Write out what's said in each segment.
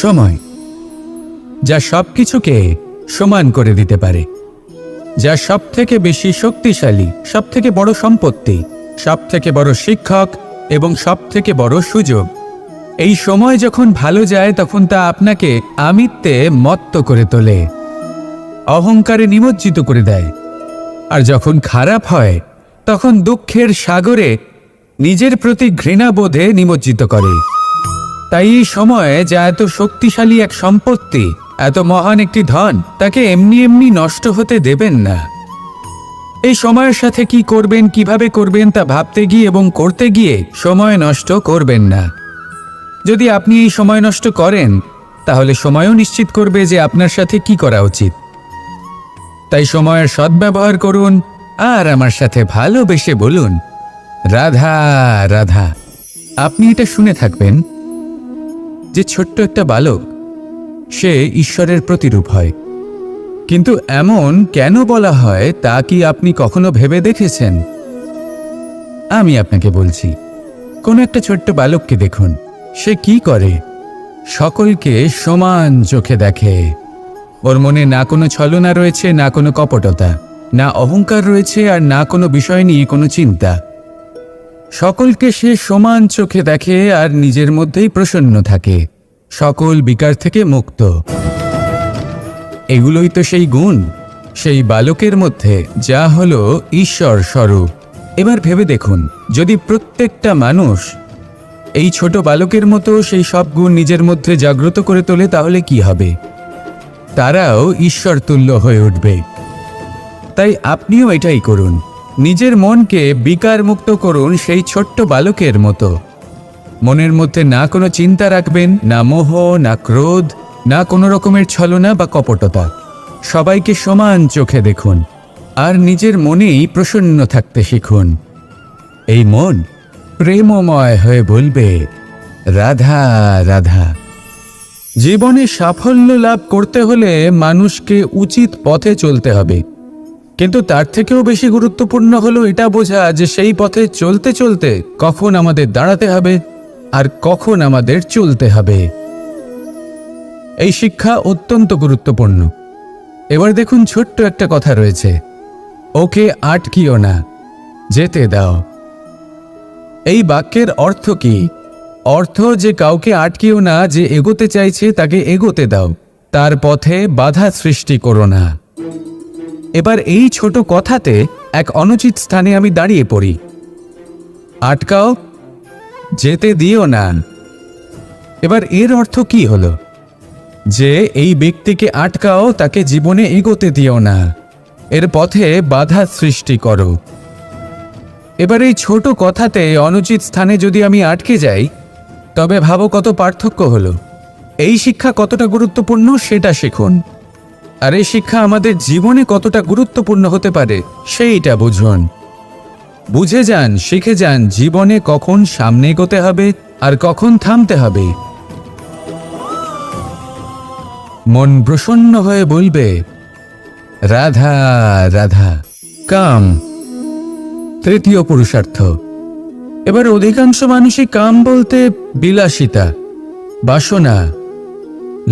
সময় যা সবকিছুকে সমান করে দিতে পারে, যা সব থেকে বেশি শক্তিশালী, সব থেকে বড় সম্পত্তি, সব থেকে বড় শিক্ষক এবং সব থেকে বড় সুযোগ। এই সময় যখন ভালো যায় তখন তা আপনাকে আমিত্বে মত্ত করে তোলে, অহংকারে নিমজ্জিত করে দেয়। আর যখন খারাপ হয় তখন দুঃখের সাগরে নিজের প্রতি ঘৃণাবোধে নিমজ্জিত করে। তাই এই সময়ে যা এত শক্তিশালী এক সম্পত্তি, এত মহান একটি ধন, তাকে এমনি এমনি নষ্ট হতে দেবেন না। এই সময়ের সাথে কি করবেন, কিভাবে করবেন তা ভাবতে গিয়ে এবং করতে গিয়ে সময় নষ্ট করবেন না। যদি আপনি এই সময় নষ্ট করেন তাহলে সময়ও নিশ্চিত করবে যে আপনার সাথে কি করা উচিত। তাই সময়ের সদ্ব্যবহার করুন আর আমার সাথে ভালোবেসে বলুন, রাধা রাধা। আপনি এটা শুনে থাকবেন যে ছোট্ট একটা বালক, সে ঈশ্বরের প্রতিরূপ হয়। কিন্তু এমন কেন বলা হয় তা কি আপনি কখনো ভেবে দেখেছেন? আমি আপনাকে বলছি, কোনো একটা ছোট্ট বালককে দেখুন, সে কি করে? সকলকে সমান চোখে দেখে। ওর মনে না কোনো ছলনা রয়েছে, না কোনো কপটতা, না অহংকার রয়েছে, আর না কোনো বিষয় নিয়ে কোনো চিন্তা। সকলকে সে সমান চোখে দেখে আর নিজের মধ্যেই প্রসন্ন থাকে, সকল বিকার থেকে মুক্ত। এগুলোই তো সেই গুণ, সেই বালকের মধ্যে যা হলো ঈশ্বর স্বরূপ। এবার ভেবে দেখুন, যদি প্রত্যেকটা মানুষ এই ছোট বালকের মতো সেই সব গুণ নিজের মধ্যে জাগ্রত করে তোলে, তাহলে কি হবে? তারাও ঈশ্বর তুল্য হয়ে উঠবে। তাই আপনিও এটাই করুন, নিজের মনকে বিকার মুক্ত করুন সেই ছোট্ট বালকের মতো। মনের মধ্যে না কোনো চিন্তা রাখবেন, না মোহ, না ক্রোধ, না কোনো রকমের ছলনা বা কপটতা। সবাইকে সমান চোখে দেখুন আর নিজের মনেই প্রসন্ন থাকতে শিখুন। এই মন প্রেমময় হয়ে বলবে, রাধা রাধা। জীবনে সাফল্য লাভ করতে হলে মানুষকে উচিত পথে চলতে হবে, কিন্তু তার থেকেও বেশি গুরুত্বপূর্ণ হলো এটা বোঝা যে সেই পথে চলতে চলতে কখন আমাদের দাঁড়াতে হবে আর কখন আমাদের চলতে হবে। এই শিক্ষা অত্যন্ত গুরুত্বপূর্ণ। এবার দেখুন, ছোট্ট একটা কথা রয়েছে, ওকে আটকিও না, যেতে দাও। এই বাক্যের অর্থ কি? অর্থ যে কাউকে আটকিও না, যে এগোতে চাইছে তাকে এগোতে দাও, তার পথে বাধা সৃষ্টি করো না। এবার এই ছোট কথাতে এক অনুচিত স্থানে আমি দাঁড়িয়ে পড়ি। আটকাও, যেতে দিও না। এবার এর অর্থ কি হলো? যে এই ব্যক্তিকে আটকাও, তাকে জীবনে এগোতে দিও না, এর পথে বাধা সৃষ্টি করো। এবার এই ছোট কথাতে অনুচিত স্থানে যদি আমি আটকে যাই, তবে ভাবো কত পার্থক্য হলো। এই শিক্ষা কতটা গুরুত্বপূর্ণ সেটা শিখুন, আর এই শিক্ষা আমাদের জীবনে কতটা গুরুত্বপূর্ণ হতে পারে সেইটা বুঝুন। বুঝে যান, শিখে যান জীবনে কখন সামনে এগোতে হবে আর কখন থামতে হবে। মন প্রসন্ন হয়ে বলবে, রাধা রাধা। কাম তৃতীয় পুরুষার্থ। এবার অধিকাংশ মানুষই কাম বলতে বিলাসিতা, বাসনা,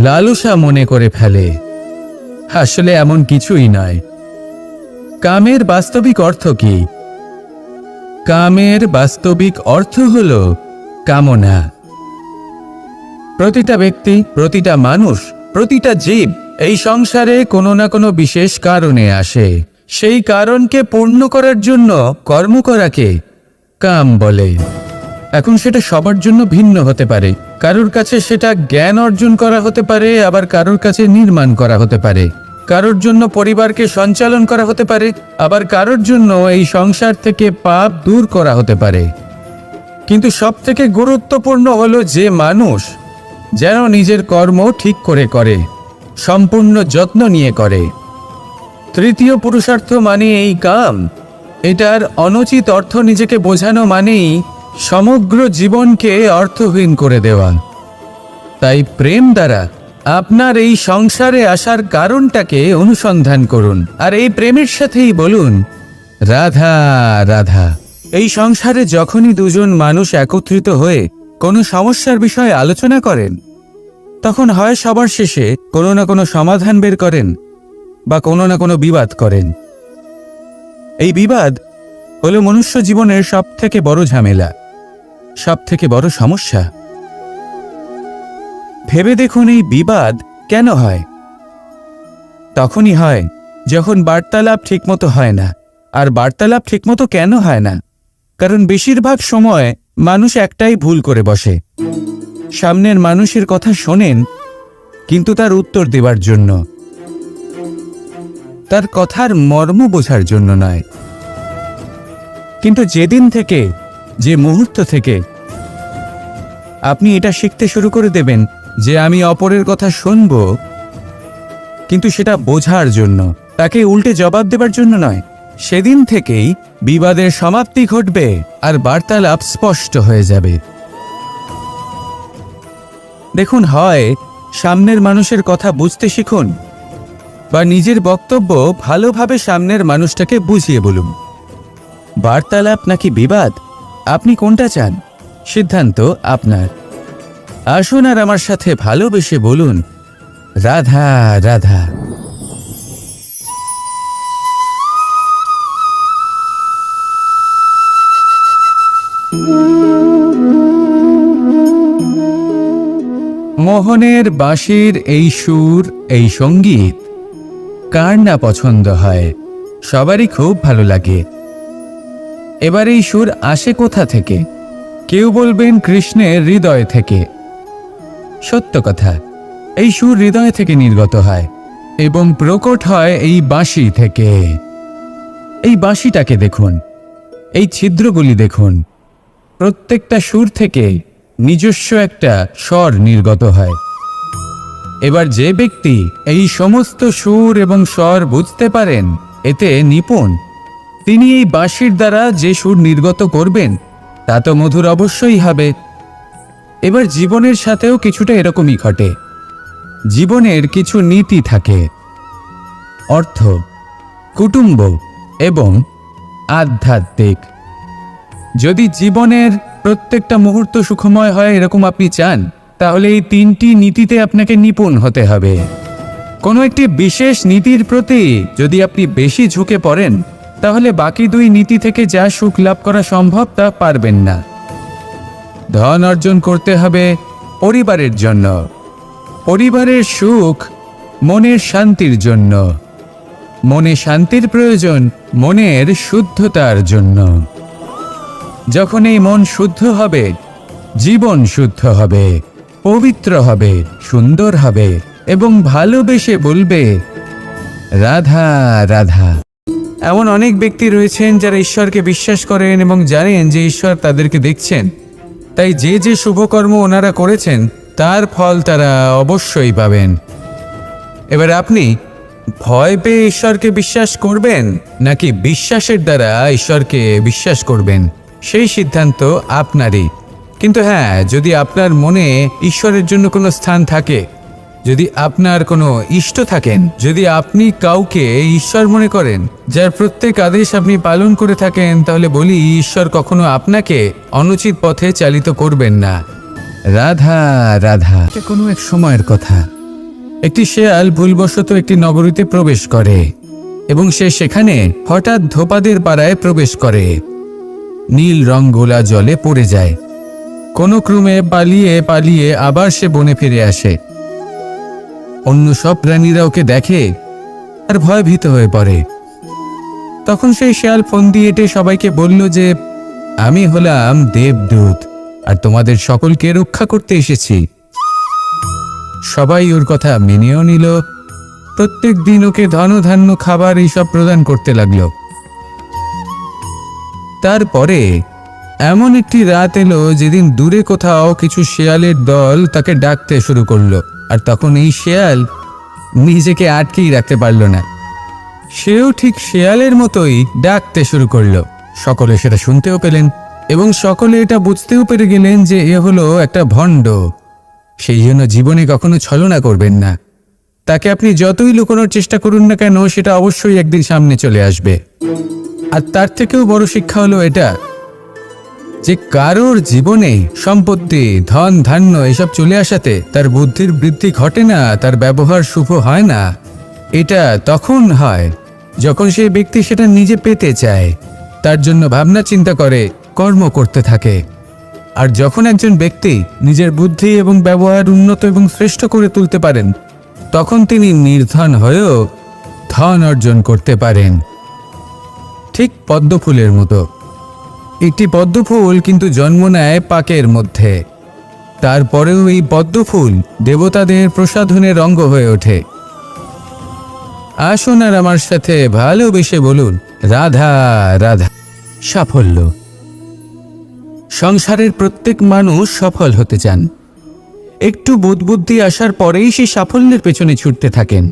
লালসা মনে করে ফেলে। আসলে এমন কিছুই নয়। কামের বাস্তবিক অর্থ কি? কামের বাস্তবিক অর্থ হল কামনা। প্রতিটা ব্যক্তি, প্রতিটা মানুষ, প্রতিটা জীব এই সংসারে কোনো না কোনো বিশেষ কারণে আসে। সেই কারণকে পূর্ণ করার জন্য কর্ম করাকে কাম বলে। এখন সেটা সবার জন্য ভিন্ন হতে পারে। কারোর কাছে সেটা জ্ঞান অর্জন করা হতে পারে, আবার কারোর কাছে নির্মাণ করা হতে পারে। কারোর জন্য পরিবারকে সঞ্চালন করা হতে পারে, আবার কারোর জন্য এই সংসার থেকে পাপ দূর করা হতে পারে। কিন্তু সবথেকে গুরুত্বপূর্ণ হলো যে মানুষ যেন নিজের কর্ম ঠিক করে করে, সম্পূর্ণ যত্ন নিয়ে করে। তৃতীয় পুরুষার্থ মানে এই কাম। এটার অনুচিত অর্থ নিজেকে বোঝানো মানেই সমগ্র জীবনকে অর্থহীন করে দেওয়া। তাই প্রেম দ্বারা আপনার এই সংসারে আসার কারণটাকে অনুসন্ধান করুন, আর এই প্রেমের সাথেই বলুন, রাধা রাধা। এই সংসারে যখনই দুজন মানুষ একত্রিত হয়ে কোনো সমস্যার বিষয়ে আলোচনা করেন, তখন হয় সবার শেষে কোনো না কোনো সমাধান বের করেন বা কোনো না কোনো বিবাদ করেন। এই বিবাদ হলো মনুষ্য জীবনের সবথেকে বড় ঝামেলা, সবথেকে বড় সমস্যা। ভেবে দেখুন এই বিবাদ কেন হয়? তখনই হয় যখন বার্তালাপ ঠিকমতো হয় না। আর বার্তালাপ ঠিকমতো কেন হয় না? কারণ বেশিরভাগ সময় মানুষ একটাই ভুল করে বসে। সামনের মানুষের কথা শোনেন, কিন্তু তার উত্তর দেবার জন্য, তার কথার মর্ম বোঝার জন্য নয়। কিন্তু যেদিন থেকে, যে মুহূর্ত থেকে আপনি এটা শিখতে শুরু করে দেবেন যে আমি অপরের কথা শুনব, কিন্তু সেটা বোঝার জন্য, তাকে উল্টে জবাব দেবার জন্য নয়, সেদিন থেকেই বিবাদের সমাপ্তি ঘটবে আর বার্তালাপ স্পষ্ট হয়ে যাবে। দেখুন, হয় সামনের মানুষের কথা বুঝতে শিখুন বা নিজের বক্তব্য ভালোভাবে সামনের মানুষটাকে বুঝিয়ে বলুন। বার্তালাপ নাকি বিবাদ, আপনি কোনটা চান? সিদ্ধান্ত আপনার। আসুন আর আমার সাথে ভালোবেসে বলুন, রাধা রাধা। মোহনের বাঁশির এই সুর, এই সঙ্গীত কার না পছন্দ হয়? সবারই খুব ভালো লাগে। এবার এই সুর আসে কোথা থেকে? কেউ বলবেন কৃষ্ণের হৃদয় থেকে। সত্য কথা, এই সুর হৃদয় থেকে নির্গত হয় এবং প্রকট হয় এই বাঁশি থেকে। এই বাঁশিটাকে দেখুন, এই ছিদ্রগুলি দেখুন, প্রত্যেকটা সুর থেকে নিজস্ব একটা স্বর নির্গত হয়। এবার যে ব্যক্তি এই সমস্ত সুর এবং স্বর বুঝতে পারেন, এতে নিপুণ, তিনি এই বাঁশির দ্বারা যে সুর নির্গত করবেন তা তো মধুর অবশ্যই হবে। এবার জীবনের সাথেও কিছুটা এরকমই ঘটে। জীবনের কিছু নীতি থাকে, অর্থ, কুটুম্ব এবং আধ্যাত্মিক। যদি জীবনের প্রত্যেকটা মুহূর্ত সুখময় হয় এরকম আপনি চান, তাহলে এই তিনটি নীতিতে আপনাকে নিপুণ হতে হবে। কোনো একটি বিশেষ নীতির প্রতি যদি আপনি বেশি ঝুঁকে পড়েন, তাহলে বাকি দুই নীতি থেকে যা সুখ লাভ করা সম্ভব তা পারবেন না। ধন অর্জন করতে হবে পরিবারের জন্য, পরিবারের সুখ মনের শান্তির জন্য, মনে শান্তির প্রয়োজন মনের শুদ্ধতার জন্য। যখন এই মন শুদ্ধ হবে, জীবন শুদ্ধ হবে, পবিত্র হবে, সুন্দর হবে এবং ভালোবেসে বলবে রাধা রাধা। এমন অনেক ব্যক্তি রয়েছেন যারা ঈশ্বরকে বিশ্বাস করেন এবং জানেন যে ঈশ্বর তাদেরকে দেখছেন, তাই যে যে শুভকর্ম ওনারা করেছেন তার ফল তারা অবশ্যই পাবেন। এবার আপনি ভয় পেয়ে ঈশ্বরকে বিশ্বাস করবেন নাকি বিশ্বাসের দ্বারা ঈশ্বরকে বিশ্বাস করবেন, সেই সিদ্ধান্ত আপনারই। কিন্তু হ্যাঁ, যদি আপনার মনে ঈশ্বরের জন্য কোনো স্থান থাকে, যদি আপনার কোনো ইষ্ট থাকেন, যদি আপনি কাউকে ঈশ্বর মনে করেন, যার প্রত্যেক আদেশ আপনি পালন করে থাকেন, তাহলে বলি ঈশ্বর কখনো আপনাকে অনুচিত পথে চালিত করবেন না। রাধা রাধা। কোনো এক সময়ের কথা, একটি শেয়াল ভুলবশত একটি নগরীতে প্রবেশ করে এবং সে সেখানে হঠাৎ ধোপাদের পাড়ায় প্রবেশ করে। নীল রং গোলা জলে পড়ে যায়। কোনো ক্রমে পালিয়ে পালিয়ে আবার সে বনে ফিরে আসে। অন্য সব প্রাণীরা ওকে দেখে আর ভয়ভীত হয়ে পড়ে। তখন সেই শেয়াল ফোন দিয়ে এটে সবাইকে বলল যে আমি হলাম দেবদূত আর তোমাদের সকলকে রক্ষা করতে এসেছি। সবাই ওর কথা মেনেও নিল। প্রত্যেক দিন ওকে ধনধান্য খাবার এইসব প্রদান করতে লাগলো। তারপরে এমন একটি রাত এলো যেদিন দূরে কোথাও কিছু শেয়ালের দল তাকে ডাকতে শুরু করলো। আর তখন এই শেয়াল নিজেকে আটকেই রাখতে পারল না। সেও ঠিক শেয়ালের মতোই ডাকতে শুরু করলো। সকলে সেটা শুনতেও পেলেন এবং সকলে এটা বুঝতেও পেরে গেলেন যে এ হলো একটা ভণ্ড। সেই জন্য জীবনে কখনো ছলনা করবেন না। তাকে আপনি যতই লুকোনোর চেষ্টা করুন না কেন, সেটা অবশ্যই একদিন সামনে চলে আসবে। আর তার থেকেও বড় শিক্ষা হলো এটা যে কারোর জীবনে সম্পত্তি, ধন ধান্য এসব চলে আসাতে তার বুদ্ধির বৃদ্ধি ঘটে না, তার ব্যবহার শুভ হয় না, এটা তখন হয় যখন সেই ব্যক্তি সেটা নিজে পেতে চায়, তার জন্য ভাবনা চিন্তা করে, কর্ম করতে থাকে। আর যখন একজন ব্যক্তি নিজের বুদ্ধি এবং ব্যবহার উন্নত এবং শ্রেষ্ঠ করে তুলতে পারেন, তখন তিনি নির্ধন হয়েও ধন অর্জন করতে পারেন। ঠিক পদ্মফুলের মতো। একটি পদ্মফুল কিন্তু জন্ম নেয় পাকের মধ্যে, তারপরেও এই পদ্মফুল দেবতাদের প্রসাধনের অঙ্গ হয়ে ওঠে। আসুন আর আমার সাথে ভালোবেসে বলুন, রাধা রাধা। সাফল্য। সংসারের প্রত্যেক মানুষ সফল হতে চান। একটু বুদ্ধি আসার পরেই সেই সাফল্যের পেছনে ছুটতে থাকেন,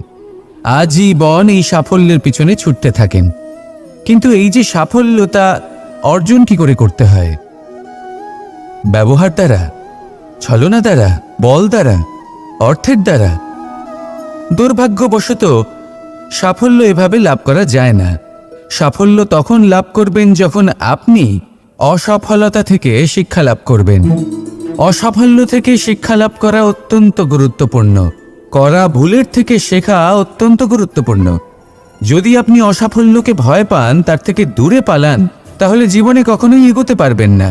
আজীবন এই সাফল্যের পিছনে ছুটতে থাকেন। কিন্তু এই যে সাফল্য, তা অর্জন কি করে করতে হয়? ব্যবহার দ্বারা, ছলনা দ্বারা, বল দ্বারা, অর্থের দ্বারা? দুর্ভাগ্যবশত সাফল্য এভাবে লাভ করা যায় না। সাফল্য তখন লাভ করবেন যখন আপনি অসফলতা থেকে শিক্ষা লাভ করবেন। অসাফল্য থেকে শিক্ষা লাভ করা অত্যন্ত গুরুত্বপূর্ণ। করা ভুলের থেকে শেখা অত্যন্ত গুরুত্বপূর্ণ। যদি আপনি অসাফল্যকে ভয় পান, তার থেকে দূরে পালান, তাহলে জীবনে কখনোই এগোতে পারবেন না।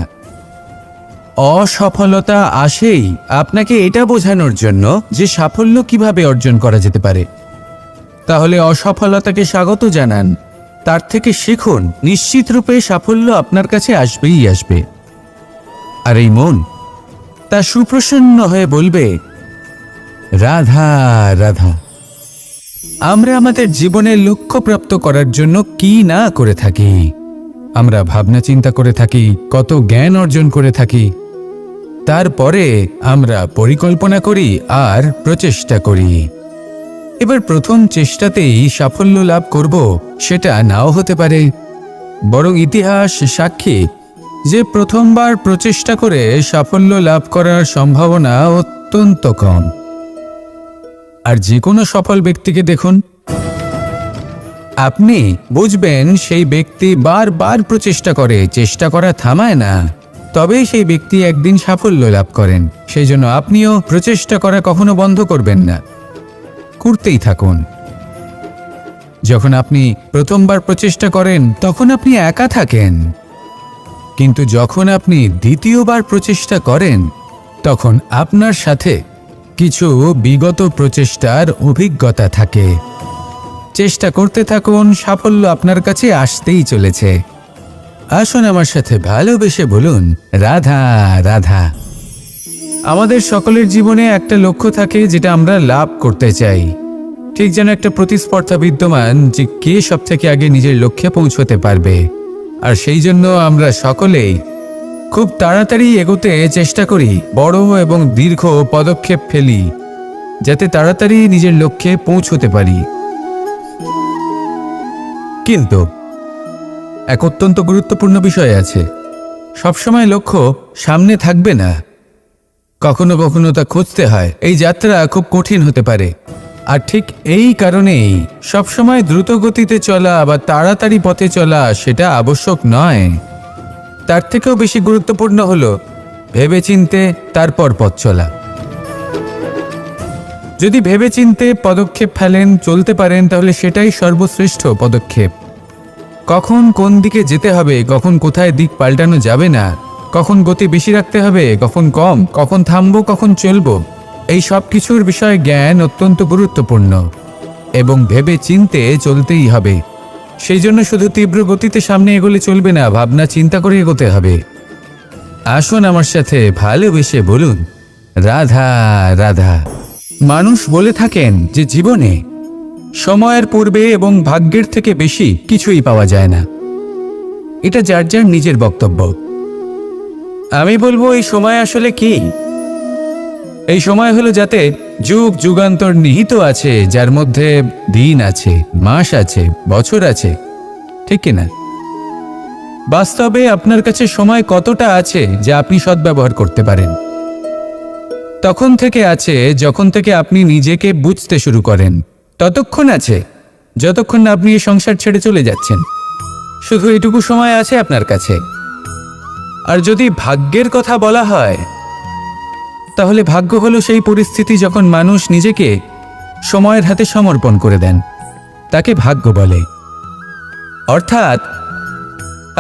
অসফলতা আসেই আপনাকে এটা বোঝানোর জন্য যে সাফল্য কিভাবে অর্জন করা যেতে পারে। তাহলে অসফলতাকে স্বাগত জানান, তার থেকে শিখুন। নিশ্চিত রূপে সাফল্য আপনার কাছে আসবেই আসবে। আর এই মন তা সুপ্রসন্ন হয়ে বলবে, রাধা রাধা। আমরা আমাদের জীবনের লক্ষ্য প্রাপ্ত করার জন্য কি না করে থাকি। আমরা ভাবনা চিন্তা করে থাকি, কত জ্ঞান অর্জন করে থাকি, তারপরে আমরা পরিকল্পনা করি আর প্রচেষ্টা করি। এবার প্রথম চেষ্টাতেই সাফল্য লাভ করব সেটা নাও হতে পারে, বরং ইতিহাস সাক্ষী যে প্রথমবার প্রচেষ্টা করে সাফল্য লাভ করার সম্ভাবনা অত্যন্ত কম। আর যে কোনো সফল ব্যক্তিকে দেখুন, আপনি বুঝবেন সেই ব্যক্তি বারবার প্রচেষ্টা করে, চেষ্টা করা থামায় না, তবেই সেই ব্যক্তি একদিন সাফল্য লাভ করেন। সেই জন্য আপনিও প্রচেষ্টা করা কখনো বন্ধ করবেন না, করতেই থাকুন। যখন আপনি প্রথমবার প্রচেষ্টা করেন তখন আপনি একা থাকেন, কিন্তু যখন আপনি দ্বিতীয়বার প্রচেষ্টা করেন তখন আপনার সাথে কিছু বিগত প্রচেষ্টার অভিজ্ঞতা থাকে। চেষ্টা করতে থাকুন, সাফল্য আপনার কাছে আসতেই চলেছে। আসুন আমার সাথে ভালোবেসে বলুন, রাধা রাধা। আমাদের সকলের জীবনে একটা লক্ষ্য থাকে যেটা আমরা লাভ করতে চাই। ঠিক যেন একটা প্রতিস্পর্ধা বিদ্যমান যে কে সব থেকে আগে নিজের লক্ষ্যে পৌঁছতে পারবে। আর সেই জন্য আমরা সকলেই খুব তাড়াতাড়ি এগোতে চেষ্টা করি, বড় এবং দীর্ঘ পদক্ষেপ ফেলি, যাতে তাড়াতাড়ি নিজের লক্ষ্যে পৌঁছতে পারি। কিন্তু এক অত্যন্ত গুরুত্বপূর্ণ বিষয় আছে, সবসময় লক্ষ্য সামনে থাকবে না, কখনো কখনো তা খুঁজতে হয়। এই যাত্রা খুব কঠিন হতে পারে। আর ঠিক এই কারণেই সবসময় দ্রুত গতিতে চলা বা তাড়াতাড়ি পথে চলা সেটা আবশ্যক নয়। তার থেকেও বেশি গুরুত্বপূর্ণ হলো ভেবেচিন্তে তারপর পথ চলা। যদি ভেবেচিন্তে পদক্ষেপ ফেলেন, চলতে পারেন, তাহলে সেটাই সর্বশ্রেষ্ঠ পদক্ষেপ। কখন কোন দিকে যেতে হবে, কখন কোথায় দিক পাল্টানো যাবে না, কখন গতি বেশি রাখতে হবে, কখন কম, কখন থামবো, কখন চলবো, এই সব কিছুর বিষয়ে জ্ঞান অত্যন্ত গুরুত্বপূর্ণ এবং ভেবে চিন্তে চলতেই হবে। সেই জন্য শুধু তীব্র গতিতে সামনে এগোলে চলবে না, ভাবনা চিন্তা করে এগোতে হবে। আসুন আমার সাথে ভালোবেসে বলুন, রাধা রাধা। মানুষ বলে থাকেন যে জীবনে সময়ের পূর্বে এবং ভাগ্যের থেকে বেশি কিছুই পাওয়া যায় না। এটা যার যার নিজের বক্তব্য। আমি বলবো এই সময় আসলে কি? এই সময় হলো যাতে যুগ যুগান্তর নিহিত আছে, যার মধ্যে দিন আছে, মাস আছে, বছর আছে, ঠিক কিনা? বাস্তবে আপনার কাছে সময় কতটা আছে যা আপনি সদ্ব্যবহার করতে পারেন? তখন থেকে আছে যখন থেকে আপনি নিজেকে বুঝতে শুরু করেন। ততক্ষণ আছে যতক্ষণ না আপনি এই সংসার ছেড়ে চলে যাচ্ছেন। শুধু এটুকু সময় আছে আপনার কাছে। আর যদি ভাগ্যের কথা বলা হয়, তাহলে ভাগ্য হলো সেই পরিস্থিতি যখন মানুষ নিজেকে সময়ের হাতে সমর্পণ করে দেন, তাকে ভাগ্য বলে। অর্থাৎ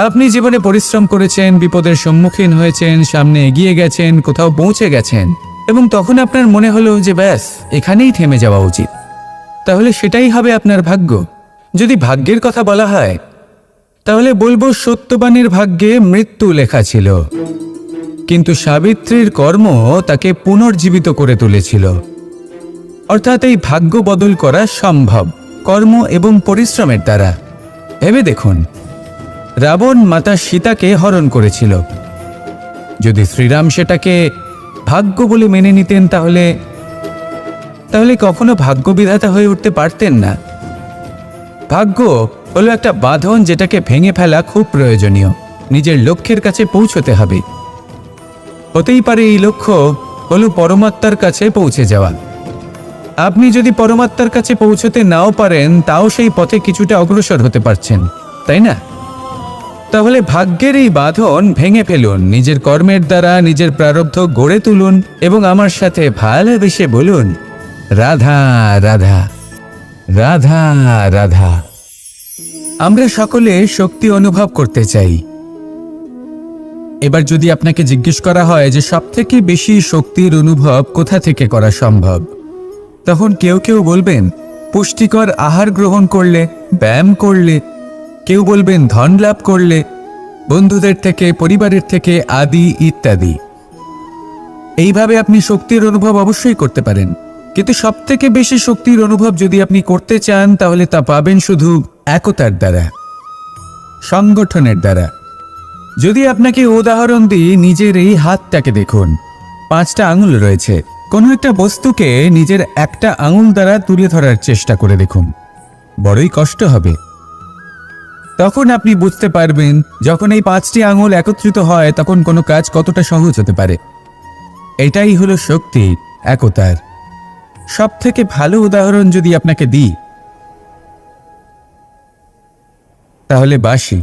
আপনি জীবনে পরিশ্রম করেছেন, বিপদের সম্মুখীন হয়েছেন, সামনে এগিয়ে গেছেন, কোথাও পৌঁছে গেছেন, এবং তখন আপনার মনে হলো যে ব্যাস এখানেই থেমে যাওয়া উচিত, তাহলে সেটাই হবে আপনার ভাগ্য। যদি ভাগ্যের কথা বলা হয়, তাহলে বলবো সত্যবানের ভাগ্যে মৃত্যু লেখা ছিল, কিন্তু সাবিত্রীর কর্ম তাকে পুনর্জীবিত করে তুলেছিল। অর্থাৎ এই ভাগ্য বদল করা সম্ভব কর্ম এবং পরিশ্রমের দ্বারা। ভেবে দেখুন, রাবণ মাতা সীতাকে হরণ করেছিল। যদি শ্রীরাম সেটাকে ভাগ্য বলে মেনে নিতেন, তাহলে কখনো ভাগ্য বিধাতা হয়ে উঠতে পারতেন না। ভাগ্য হলো একটা বাঁধন, যেটাকে ভেঙে ফেলা খুব প্রয়োজনীয়। নিজের লক্ষ্যের কাছে পৌঁছতে হবে। হতেই পারে এই লক্ষ্য হলো পরমাত্মার কাছে পৌঁছে যাওয়া। আপনি যদি পরমাত্মার কাছে পৌঁছতে নাও পারেন, তাও সেই পথে কিছুটা অগ্রসর হতে পারছেন, তাই না? তাহলে ভাগ্যের এই বাঁধন ভেঙে ফেলুন, নিজের কর্মের দ্বারা নিজের প্রারব্ধ গড়ে তুলুন এবং আমার সাথে ভালোবেসে বলুন, রাধা রাধা, রাধা রাধা। আমরা সকলে শক্তি অনুভব করতে চাই। এবার যদি আপনাকে জিজ্ঞেস করা হয় যে সবথেকে বেশি শক্তির অনুভব কোথা থেকে করা সম্ভব, তখন কেউ কেউ বলবেন পুষ্টিকর আহার গ্রহণ করলে, ব্যায়াম করলে, কেউ বলবেন ধন লাভ করলে, বন্ধুদের থেকে, পরিবারের থেকে, আদি ইত্যাদি। এইভাবে আপনি শক্তির অনুভব অবশ্যই করতে পারেন, কিন্তু সবথেকে বেশি শক্তির অনুভব যদি আপনি করতে চান, তাহলে তা পাবেন শুধু একতার দ্বারা, সংগঠনের দ্বারা। যদি আপনাকে উদাহরণ দিই, নিজের এই হাতটাকে দেখুন, 5টা আঙুল রয়েছে। কোনো একটা বস্তুকে নিজের একটা আঙুল দ্বারা তুলে ধরার চেষ্টা করে দেখুন, বড়ই কষ্ট হবে। তখন আপনি বুঝতে পারবেন, যখন এই 5টি আঙুল একত্রিত হয়, তখন কোনো কাজ কতটা সহজ হতে পারে। এটাই হলো শক্তি, একতার। সবথেকে ভালো উদাহরণ যদি আপনাকে দিই, তাহলে বাঁশি।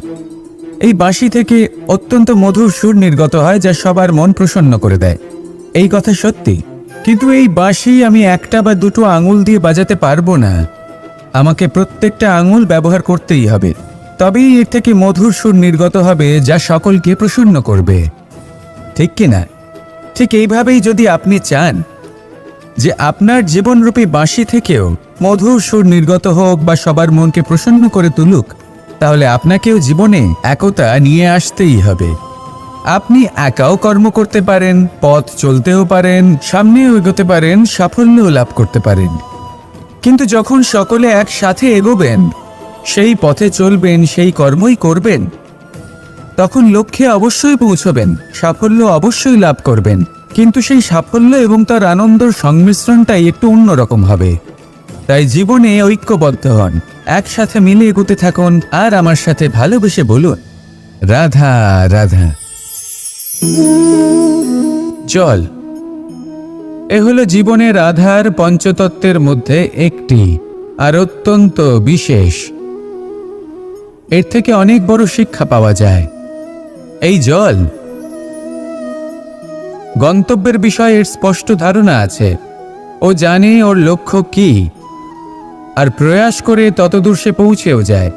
এই বাঁশি থেকে অত্যন্ত মধুর সুর নির্গত হয়, যা সবার মন প্রসন্ন করে দেয়। এই কথা সত্যি, কিন্তু এই বাঁশি আমি একটা বা দুটো আঙুল দিয়ে বাজাতে পারবো না। আমাকে প্রত্যেকটা আঙুল ব্যবহার করতেই হবে, তবেই এর থেকে মধুর সুর নির্গত হবে, যা সকলকে প্রসন্ন করবে। ঠিক কিনা? ঠিক এইভাবেই যদি আপনি চান যে আপনার জীবনরূপী বাঁশি থেকেও মধুর সুর নির্গত হোক বা সবার মনকে প্রসন্ন করে তুলুক, তাহলে আপনাকেও জীবনে একতা নিয়ে আসতেই হবে। আপনি একাও কর্ম করতে পারেন, পথ চলতেও পারেন, সামনেও এগোতে পারেন, সাফল্যও লাভ করতে পারেন। কিন্তু যখন সকলে একসাথে এগোবেন, সেই পথে চলবেন, সেই কর্মই করবেন, তখন লক্ষ্যে অবশ্যই পৌঁছবেন, সাফল্য অবশ্যই লাভ করবেন। কিন্তু সেই সাফল্য এবং তার আনন্দর সংমিশ্রণটাই একটু অন্যরকম হবে। তাই জীবনে ঐক্যবদ্ধ হন, একসাথে মিলে এগোতে থাকুন, আর আমার সাথে ভালোবেসে বলুন, রাধা রাধা। জল এ হলো জীবনের আধার, পঞ্চতত্ত্বের মধ্যে একটি, আর অত্যন্ত বিশেষ। এর থেকে অনেক বড় শিক্ষা পাওয়া যায়। এই জল গন্তব্যের বিষয়ে এর স্পষ্ট ধারণা আছে। ও জানে ওর লক্ষ্য কি, আর প্রয়াস করে ততদূর সে পৌঁছেও যায়।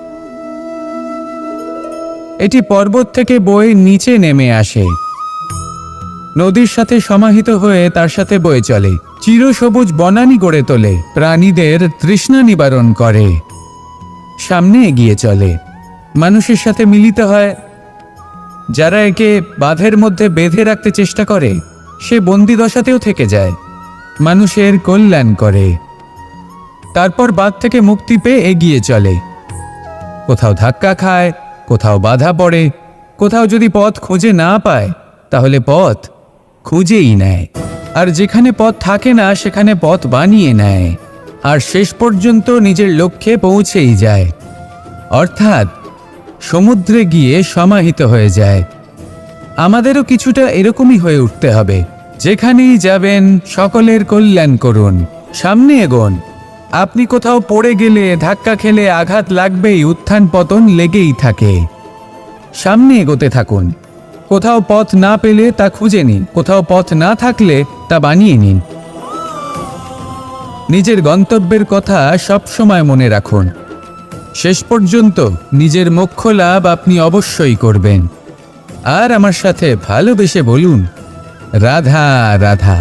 এটি পর্বত থেকে বয়ে নিচে নেমে আসে, নদীর সাথে সমাহিত হয়ে তার সাথে বয়ে চলে, চিরসবুজ বনানী গড়ে তোলে, প্রাণীদের তৃষ্ণা নিবারণ করে, সামনে এগিয়ে চলে, মানুষের সাথে মিলিত হয়। যারা একে বাঁধের মধ্যে বেঁধে রাখতে চেষ্টা করে, সে বন্দি দশাতেও থেকে যায়, মানুষের কল্যাণ করে। তারপর বাঁধ থেকে মুক্তি পেয়ে এগিয়ে চলে। কোথাও ধাক্কা খায়, কোথাও বাধা পড়ে, কোথাও যদি পথ খুঁজে না পায়, তাহলে পথ খুঁজেই নেয়। আর যেখানে পথ থাকে না, সেখানে পথ বানিয়ে নেয়, আর শেষ পর্যন্ত নিজের লক্ষ্যে পৌঁছেই যায়। অর্থাৎ সমুদ্রে গিয়ে সমাহিত হয়ে যায়। আমাদেরও কিছুটা এরকমই হয়ে উঠতে হবে। যেখানেই যাবেন, সকলের কল্যাণ করুন, সামনে এগোন। আপনি কোথাও পড়ে গেলে, ধাক্কা খেলে আঘাত লাগবেই, উত্থান পতন লেগেই থাকে। সামনে এগোতে থাকুন, কোথাও পথ না পেলে তা খুঁজে নিন, কোথাও পথ না থাকলে তা বানিয়ে নিন। নিজের গন্তব্যের কথা সবসময় মনে রাখুন। শেষ পর্যন্ত নিজের মোক্ষ লাভ আপনি অবশ্যই করবেন। আর আমার সাথে ভালোবেসে বলুন, রাধা রাধা।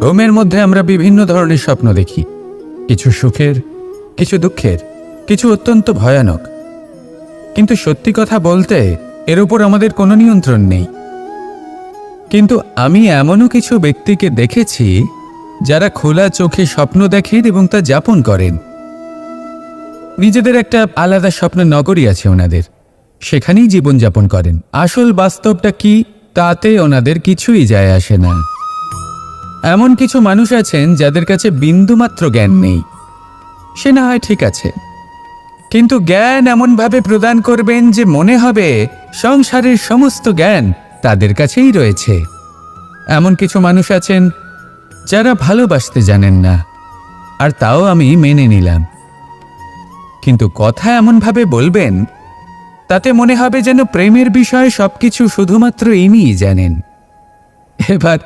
ঘুমের মধ্যে আমরা বিভিন্ন ধরনের স্বপ্ন দেখি, কিছু সুখের, কিছু দুঃখের, কিছু অত্যন্ত ভয়ানক। কিন্তু সত্যি কথা বলতে এর উপর আমাদের কোনো নিয়ন্ত্রণ নেই। কিন্তু আমি এমনও কিছু ব্যক্তিকে দেখেছি যারা খোলা চোখে স্বপ্ন দেখেন এবং তা যাপন করেন। নিজেদের একটা আলাদা স্বপ্নের নগরী আছে ওনাদের, সেখানেই জীবনযাপন করেন। আসল বাস্তবটা কি তাতে ওনাদের কিছুই যায় আসে না। এমন কিছু মানুষ আছেন যাদের কাছে বিন্দুমাত্র জ্ঞান নেই, সে না হয় ঠিক আছে, কিন্তু জ্ঞান এমনভাবে প্রদান করবেন যে মনে হবে সংসারের সমস্ত জ্ঞান তাদের কাছেই রয়েছে। এমন কিছু মানুষ আছেন যারা ভালোবাসতে জানেন না, আর তাও আমি মেনে নিলাম। কিন্তু কথা এমনভাবে বলবেন তাতে মনে হবে যেন প্রেমের বিষয়ে সবকিছু শুধুমাত্র ইনিই জানেন। এবার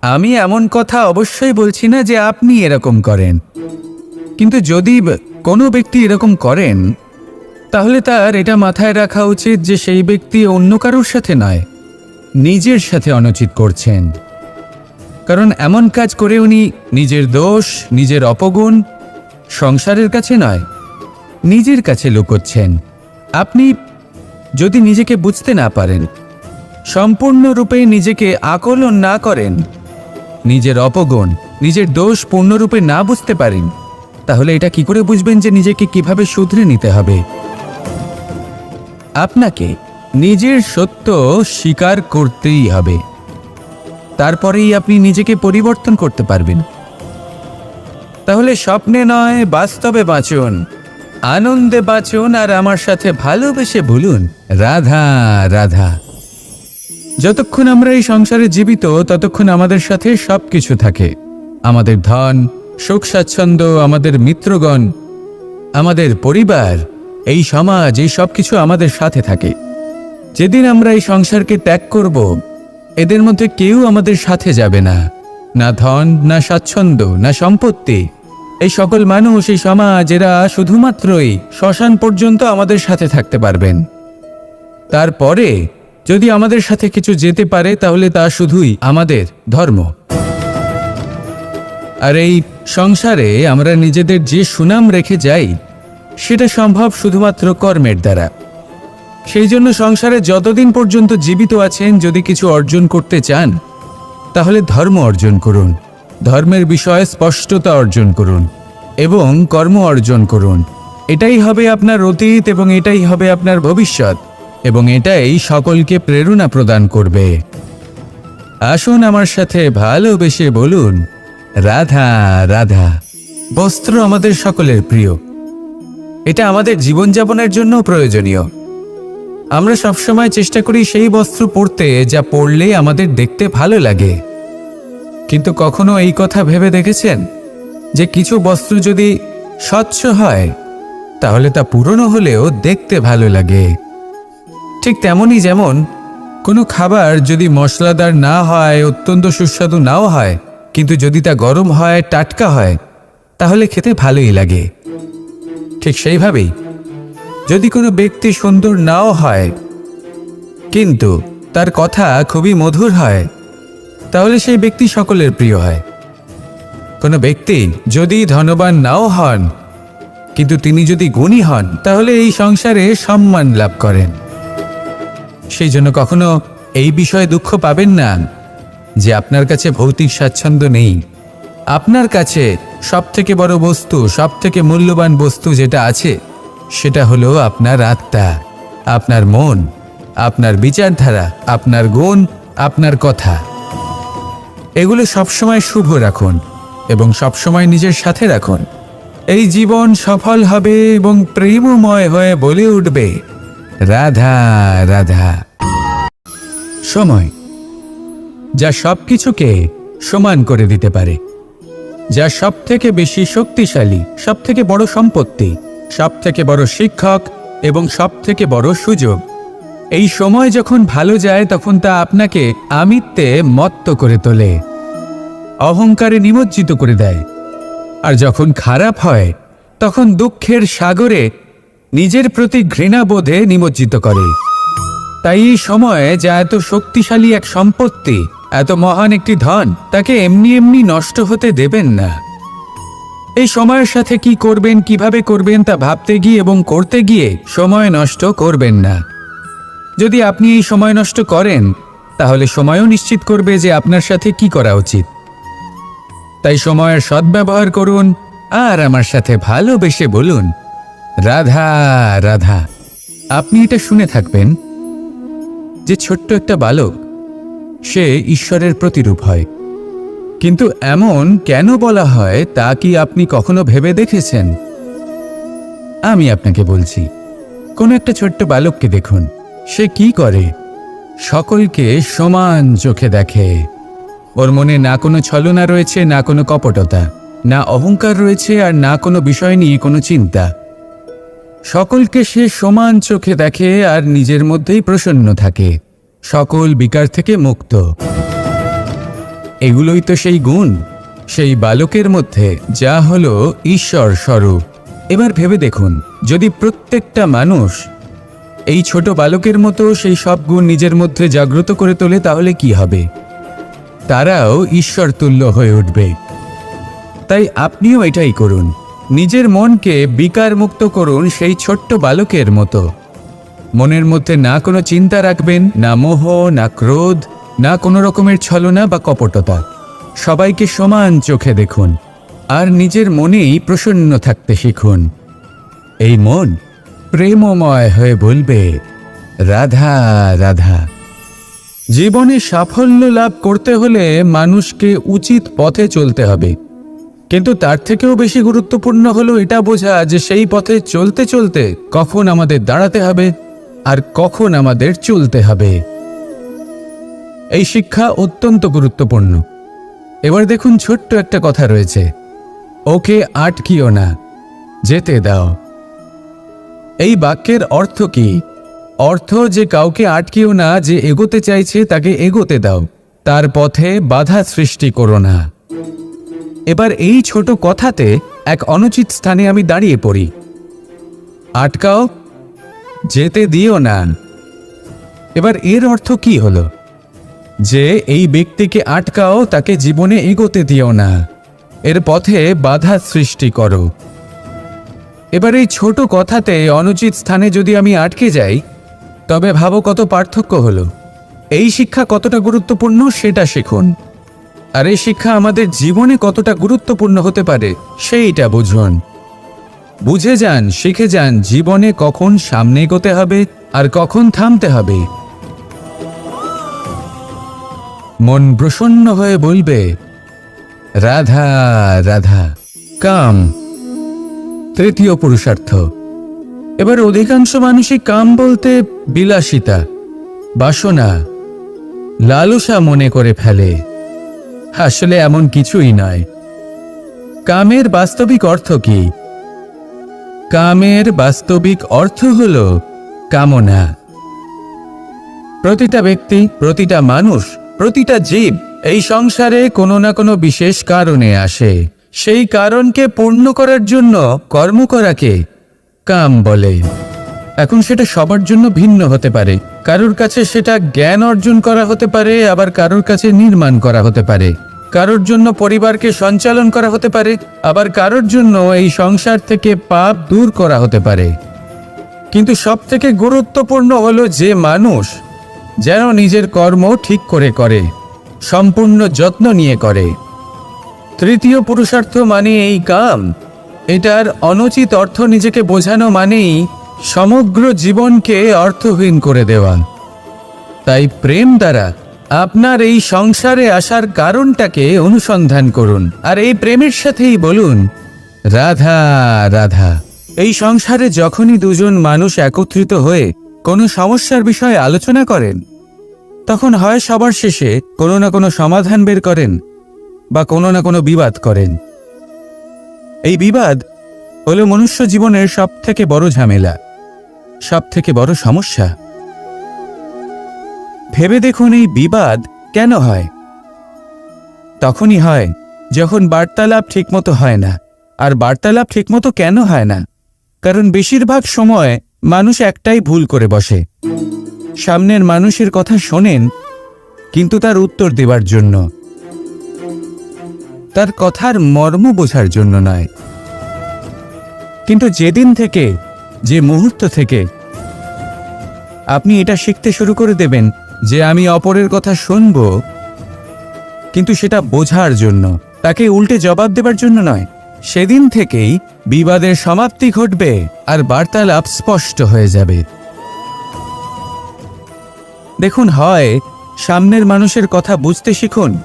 আমি এমন কথা অবশ্যই বলছি না যে আপনি এরকম করেন, কিন্তু যদি কোনো ব্যক্তি এরকম করেন তাহলে তার এটা মাথায় রাখা উচিত যে সেই ব্যক্তি অন্য কারোর সাথে নয়, নিজের সাথে অনুচিত করছেন। কারণ এমন কাজ করে উনি নিজের দোষ, নিজের অপগুণ সংসারের কাছে নয়, নিজের কাছে লুকোচ্ছেন। আপনি যদি নিজেকে বুঝতে না পারেন, সম্পূর্ণরূপে নিজেকে আকলন না করেন, নিজের অপগুণ, নিজের দোষ পূর্ণরূপে না বুঝতে পারেন, তাহলে এটা কি করে বুঝবেন যে নিজেকে কিভাবে শুধরে নিতে হবে? আপনাকে নিজের সত্য স্বীকার করতেই হবে, তারপরেই আপনি নিজেকে পরিবর্তন করতে পারবেন। তাহলে স্বপ্নে নয়, বাস্তবে বাঁচুন, আনন্দে বাঁচুন, আর আমার সাথে ভালোবেসে বলুন, রাধা রাধা। যতক্ষণ আমরা এই সংসারে জীবিত ততক্ষণ আমাদের সাথে সবকিছু থাকে। আমাদের ধন, সুখ স্বাচ্ছন্দ্য, আমাদের মিত্রগণ, আমাদের পরিবার, এই সমাজ, এই সব কিছু আমাদের সাথে থাকে। যেদিন আমরা এই সংসারকে ত্যাগ করব, এদের মধ্যে কেউ আমাদের সাথে যাবে না, না ধন, না স্বাচ্ছন্দ্য, না সম্পত্তি। এই সকল মানুষ, এই সমাজ, এরা শুধুমাত্রই শ্মশান পর্যন্ত আমাদের সাথে থাকতে পারবেন। তারপরে যদি আমাদের সাথে কিছু যেতে পারে তাহলে তা শুধুই আমাদের ধর্ম। আর এই সংসারে আমরা নিজেদের যে সুনাম রেখে যাই সেটা সম্ভব শুধুমাত্র কর্মের দ্বারা। সেই জন্য সংসারে যতদিন পর্যন্ত জীবিত আছেন, যদি কিছু অর্জন করতে চান তাহলে ধর্ম অর্জন করুন, ধর্মের বিষয়ে স্পষ্টতা অর্জন করুন এবং কর্ম অর্জন করুন। এটাই হবে আপনার অতীত এবং এটাই হবে আপনার ভবিষ্যৎ, এবং এটাই সকলকে প্রেরণা প্রদান করবে। আসুন আমার সাথে ভালোবেসে বলুন, রাধা রাধা। বস্ত্র আমাদের সকলের প্রিয়, এটা আমাদের জীবনযাপনের জন্য প্রয়োজনীয়। আমরা সবসময় চেষ্টা করি সেই বস্ত্র পরতে যা পরলে আমাদের দেখতে ভালো লাগে। কিন্তু কখনো এই কথা ভেবে দেখেছেন যে কিছু বস্ত্র যদি স্বচ্ছ হয় তাহলে তা পুরনো হলেও দেখতে ভালো লাগে? ঠিক তেমনই যেমন কোনো খাবার যদি মশলাদার না হয়, অত্যন্ত সুস্বাদু নাও হয়, কিন্তু যদি তা গরম হয়, টাটকা হয়, তাহলে খেতে ভালোই লাগে। ঠিক সেইভাবেই যদি কোনো ব্যক্তি সুন্দর নাও হয় কিন্তু তার কথা খুবই মধুর হয়, তাহলে সেই ব্যক্তি সকলের প্রিয় হয়। কোনো ব্যক্তি যদি ধনবান নাও হন কিন্তু তিনি যদি গুণী হন, তাহলে এই সংসারে সম্মান লাভ করেন। সেই জন্য কখনো এই বিষয়ে দুঃখ পাবেন না যে আপনার কাছে ভৌতিক স্বাচ্ছন্দ্য নেই। আপনার কাছে সবথেকে বড় বস্তু, সবথেকে মূল্যবান বস্তু যেটা আছে সেটা হলো আপনার আত্মা, আপনার মন, আপনার বিচারধারা, আপনার গুণ, আপনার কথা। এগুলো সবসময় শুভ রাখুন এবং সবসময় নিজের সাথে রাখুন। এই জীবন সফল হবে এবং প্রেমময় হয়ে বলে উঠবে, রাধা রাধা। সময় যা সবকিছুকে সমান করে দিতে পারে। যা সবথেকে বেশি শক্তিশালী, সবথেকে বড় সম্পত্তি, সবথেকে বড় শিক্ষক এবং সবথেকে বড় সুযোগ। এই সময় যখন ভালো যায় তখন তা আপনাকে আমিত্বে মত্ত করে তোলে, অহংকারে নিমজ্জিত করে দেয়। আর যখন খারাপ হয় তখন দুঃখের সাগরে নিজের প্রতি ঘৃণাবোধে নিমজ্জিত করে। তাই এই সময়ে যা এত শক্তিশালী এক সম্পত্তি, এত মহান একটি ধন, তাকে এমনি এমনি নষ্ট হতে দেবেন না। এই সময়ের সাথে কি করবেন, কিভাবে করবেন তা ভাবতে গিয়ে এবং করতে গিয়ে সময় নষ্ট করবেন না। যদি আপনি এই সময় নষ্ট করেন তাহলে সময়ও নিশ্চিত করবে যে আপনার সাথে কি করা উচিত। তাই সময়ের সদ্ব্যবহার করুন আর আমার সাথে ভালোবেসে বলুন, রাধা রাধা। আপনি এটা শুনে থাকবেন যে ছোট্ট একটা বালক, সে ঈশ্বরের প্রতিরূপ হয়। কিন্তু এমন কেন বলা হয় তা কি আপনি কখনো ভেবে দেখেছেন? আমি আপনাকে বলছি, কোনো একটা ছোট্ট বালককে দেখুন, সে কি করে? সকলকে সমান চোখে দেখে। ওর মনে না কোনো ছলনা রয়েছে, না কোনো কপটতা, না অহংকার রয়েছে, আর না কোনো বিষয় নিয়ে কোনো চিন্তা। সকলকে সে সমান চোখে দেখে আর নিজের মধ্যেই প্রসন্ন থাকে, সকল বিকার থেকে মুক্ত। এগুলোই তো সেই গুণ, সেই বালকের মধ্যে যা হলো ঈশ্বর স্বরূপ। এবার ভেবে দেখুন, যদি প্রত্যেকটা মানুষ এই ছোট বালকের মতো সেই সব গুণ নিজের মধ্যে জাগ্রত করে তোলে তাহলে কি হবে? তারাও ঈশ্বর তুল্য হয়ে উঠবে। তাই আপনিও এটাই করুন, নিজের মনকে বিকার মুক্ত করুন সেই ছোট্ট বালকের মতো। মনের মধ্যে না কোনো চিন্তা রাখবেন, না মোহ, না ক্রোধ, না কোনো রকমের ছলনা বা কপটতা। সবাইকে সমান চোখে দেখুন আর নিজের মনেই প্রসন্ন থাকতে শিখুন। এই মন প্রেমময় হয়ে বলবে, রাধা রাধা। জীবনে সাফল্য লাভ করতে হলে মানুষকে উচিত পথে চলতে হবে, কিন্তু তার থেকেও বেশি গুরুত্বপূর্ণ হলো এটা বোঝা যে সেই পথে চলতে চলতে কখন আমাদের দাঁড়াতে হবে আর কখন আমাদের চলতে হবে। এই শিক্ষা অত্যন্ত গুরুত্বপূর্ণ। এবার দেখুন, ছোট্ট একটা কথা রয়েছে, ওকে আটকিও না, যেতে দাও। এই বাক্যের অর্থ কি? অর্থ যে কাউকে আটকিও না, যে এগোতে চাইছে তাকে এগোতে দাও, তার পথে বাধা সৃষ্টি করো না। এবার এই ছোট কথাতে এক অনুচিত স্থানে আমি দাঁড়িয়ে পড়ি। আটকাও, যেতে দিও না। এবার এর অর্থ কি হলো? যে এই ব্যক্তিকে আটকাও, তাকে জীবনে এগোতে দিও না, এর পথে বাধা সৃষ্টি করো। এবার এই ছোট কথাতে অনুচিত স্থানে যদি আমি আটকে যাই, তবে ভাবো কত পার্থক্য হলো। এই শিক্ষা কতটা গুরুত্বপূর্ণ সেটা শিখুন, আর এই শিক্ষা আমাদের জীবনে কতটা গুরুত্বপূর্ণ হতে পারে সেইটা বুঝুন। বুঝে যান, শিখে যান জীবনে কখন সামনে এগোতে হবে আর কখন থামতে হবে। মন প্রসন্ন হয়ে বলবে, রাধা রাধা। কাম, তৃতীয় পুরুষার্থ। এবার অধিকাংশ মানুষই কাম বলতে বিলাসিতা, বাসনা, লালসা মনে করে ফেলে। আসলে এমন কিছুই নয়। কামের বাস্তবিক অর্থ কি? কামের বাস্তবিক অর্থ হল কামনা। প্রতিটা ব্যক্তি, প্রতিটা মানুষ, প্রতিটা জীব এই সংসারে কোনো না কোনো বিশেষ কারণে আসে। সেই কারণকে পূর্ণ করার জন্য কর্ম করাকে কাম বলে। এখন সেটা সবার জন্য ভিন্ন হতে পারে। কারোর কাছে সেটা জ্ঞান অর্জন করা হতে পারে, আবার কারোর কাছে নির্মাণ করা হতে পারে। কারোর জন্য পরিবারকে সঞ্চালন করা হতে পারে, আবার কারোর জন্য এই সংসার থেকে পাপ দূর করা হতে পারে। কিন্তু সবথেকে গুরুত্বপূর্ণ হলো যে মানুষ যেন নিজের কর্ম ঠিক করে করে, সম্পূর্ণ যত্ন নিয়ে করে। তৃতীয় পুরুষার্থ মানে এই কাম। এটার অনুচিত অর্থ নিজেকে বোঝানো মানেই সমগ্র জীবনকে অর্থহীন করে দেওয়া। তাই প্রেম দ্বারা আপনার এই সংসারে আসার কারণটাকে অনুসন্ধান করুন, আর এই প্রেমের সাথেই বলুন, রাধা রাধা। এই সংসারে যখনই দুজন মানুষ একত্রিত হয়ে কোনো সমস্যার বিষয়ে আলোচনা করেন, তখন হয় সবার শেষে কোনো না কোনো সমাধান বের করেন বা কোনো না কোনো বিবাদ করেন। এই বিবাদ হলো মনুষ্য জীবনের সব থেকে বড় ঝামেলা, সব থেকে বড় সমস্যা। ভেবে দেখুন এই বিবাদ কেন হয়? তখনই হয় যখন বার্তালাপ ঠিকমতো হয় না। আর বার্তালাপ ঠিকমতো কেন হয় না? কারণ বেশিরভাগ সময় মানুষ একটাই ভুল করে বসে। সামনের মানুষের কথা শোনেন, কিন্তু তার উত্তর দেবার জন্য, তার কথার মর্ম বোঝার জন্য নয়। কিন্তু যেদিন থেকে, যে মুহূর্ত থেকে আপনি এটা শিখতে শুরু করে দেবেন যে আমি অপরের কথা শুনব, কিন্তু সেটা বোঝার জন্য, তাকে উল্টে জবাব দেবার জন্য নয়, সেদিন থেকেই বিবাদের সমাপ্তি ঘটবে আর বার্তালাপ স্পষ্ট হয়ে যাবে। দেখুন, হয় সামনের মানুষের কথা বুঝতে শিখুন,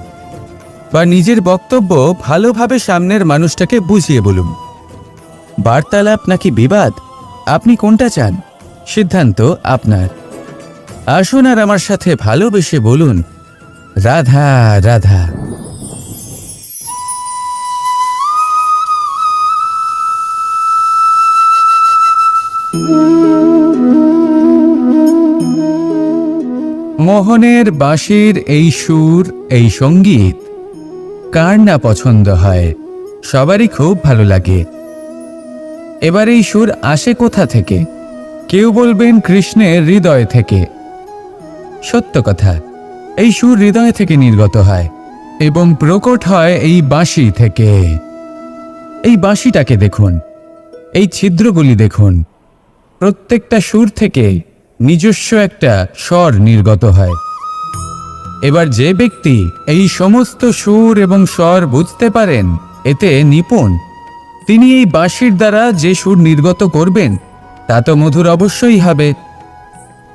বা নিজের বক্তব্য ভালোভাবে সামনের মানুষটাকে বুঝিয়ে বলুন। বার্তালাপ নাকি বিবাদ, আপনি কোনটা চান? সিদ্ধান্ত আপনার। আসুন আর আমার সাথে ভালোবেসে বলুন, রাধা রাধা। মোহনের বাঁশির এই সুর, এই সঙ্গীত কার না পছন্দ হয়? সবারই খুব ভালো লাগে। এবার এই সুর আসে কোথা থেকে? কেউ বলবেন কৃষ্ণের হৃদয় থেকে। সত্য কথা, এই সুর হৃদয় থেকে নির্গত হয় এবং প্রকট হয় এই বাঁশি থেকে। এই বাঁশিটাকে দেখুন, এই ছিদ্রগুলি দেখুন, প্রত্যেকটা সুর থেকে নিজস্ব একটা স্বর নির্গত হয়। এবার যে ব্যক্তি এই সমস্ত সুর এবং স্বর বুঝতে পারেন, এতে নিপুণ, তিনি এই বাঁশির দ্বারা যে সুর নির্গত করবেন তা তো মধুর অবশ্যই হবে।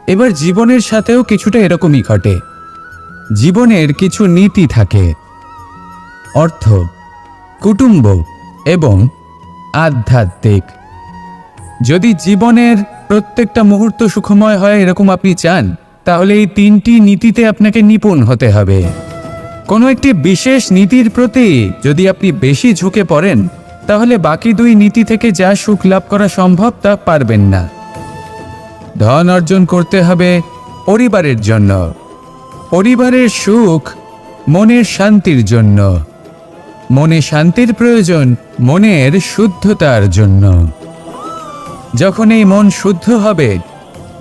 এবার জীবনের সাথেও কিছুটা এরকমই ঘটে। জীবনের কিছু নীতি থাকে, অর্থ, কুটুম্ব এবং আধ্যাত্মিক। যদি জীবনের প্রত্যেকটা মুহূর্ত সুখময় হয় এরকম আপনি চান, তাহলে এই তিনটি নীতিতে আপনাকে নিপুণ হতে হবে। কোনো একটি বিশেষ নীতির প্রতি যদি আপনি বেশি ঝুঁকে পড়েন, তাহলে বাকি দুই নীতি থেকে যা সুখ লাভ করা সম্ভব তা পারবেন না। ধন অর্জন করতে হবে পরিবারের জন্য, পরিবারের সুখ মনের শান্তির জন্য, মনে শান্তির প্রয়োজন মনের শুদ্ধতার জন্য। যখন এই মন শুদ্ধ হবে,